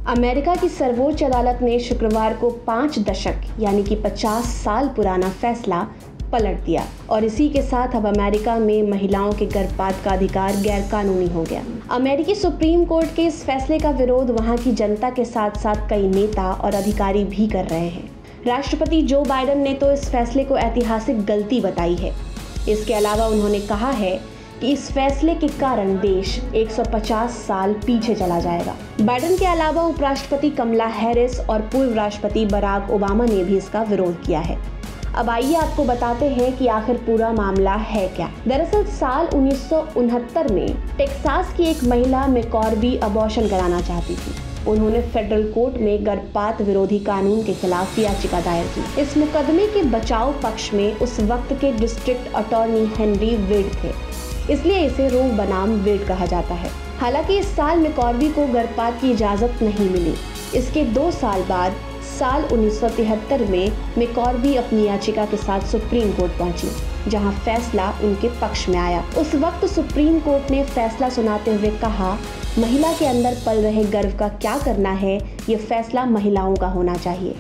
America की सर्वोच्च अदालत ने शुक्रवार को 5 दशक यानी कि 50 साल पुराना फैसला पलट दिया और इसी के साथ अब अमेरिका में महिलाओं के गर्भपात का अधिकार गैरकानूनी हो गया। अमेरिकी सुप्रीम कोर्ट के इस फैसले का विरोध वहां की जनता के साथ साथ कई नेता और अधिकारी भी कर रहे हैं। राष्ट्रपति जो बाइडेन ने तो इस फैसले को ऐतिहासिक गलती बताई है। इसके अलावा उन्होंने कहा है कि इस फैसले के कारण देश 150 साल पीछे चला जाएगा। बाइडेन के अलावा उपराष्ट्रपति कमला हैरिस और पूर्व राष्ट्रपति बराक ओबामा ने भी इसका विरोध किया है। अब आइए आपको बताते हैं कि आखिर पूरा मामला है क्या। दरअसल साल 1969 में टेक्सास की एक महिला मैकॉर्बी अबॉर्शन कराना चाहती थी। उन्होंने फेडरल कोर्ट में गर्भपात विरोधी कानून के खिलाफ याचिका दायर की। इस मुकदमे के बचाव पक्ष में उस वक्त के डिस्ट्रिक्ट अटॉर्नी हेनरी वेड थे, इसलिए इसे रो बनाम वेड कहा जाता है। हालांकि इस साल मैकॉर्बी को गर्भपात की इजाजत नहीं मिली। इसके 2 साल बाद साल 1973 में मैकॉर्बी अपनी याचिका के साथ सुप्रीम कोर्ट पहुंची, जहां फैसला उनके पक्ष में आया। उस वक्त सुप्रीम कोर्ट ने फैसला सुनाते हुए कहा, महिला के अंदर पल रहे गर्भ का क्या करना है, ये फैसला महिलाओं का होना चाहिए।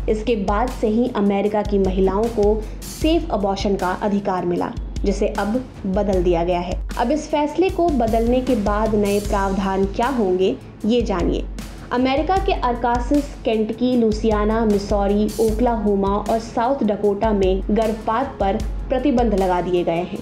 इसके बाद से ही अमेरिका की महिलाओं को सेफ अबॉर्शन का अधिकार मिला, जिसे अब बदल दिया गया है। अब इस फैसले को बदलने के बाद नए प्रावधान क्या होंगे, ये जानिए। अमेरिका के Arkansas, Kentucky, Louisiana, Missouri, Oklahoma और साउथ डकोटा में गर्भपात पर प्रतिबंध लगा दिए गए हैं।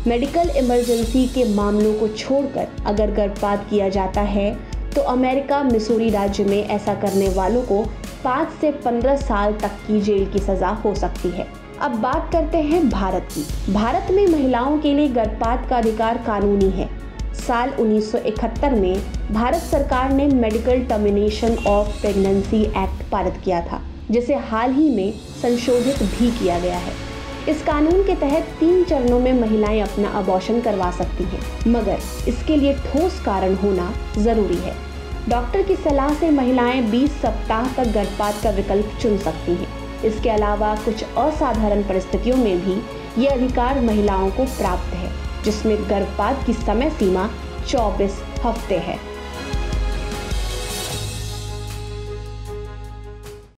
मेडिकल इमरजेंसी के मामलों को छोड़कर अगर गर्भपात किया जाता है तो अमेरिका मिसूरी राज्य में ऐसा करने वालों को 5 से 15 साल तक की जेल की सजा हो सकती है। अब बात करते हैं भारत की। भारत में महिलाओं के लिए गर्भपात का अधिकार कानूनी है। साल 1971 में भारत सरकार ने medical termination of pregnancy act पारित किया था, जिसे हाल ही में संशोधित भी किया गया है। इस कानून के तहत 3 चरणों में महिलाएं अपना अबॉर्शन करवा सकती हैं, मगर इसके लिए ठोस कारण होना जरूरी है। डॉक्टर की सलाह से महिलाएं 20 सप्ताह तक गर्भपात का विकल्प चुन सकती हैं। इसके अलावा कुछ असाधारण परिस्थितियों में भी ये अधिकार महिलाओं को प्राप्त है, जिसमें गर्भपात की समय सीमा 24 हफ्ते है।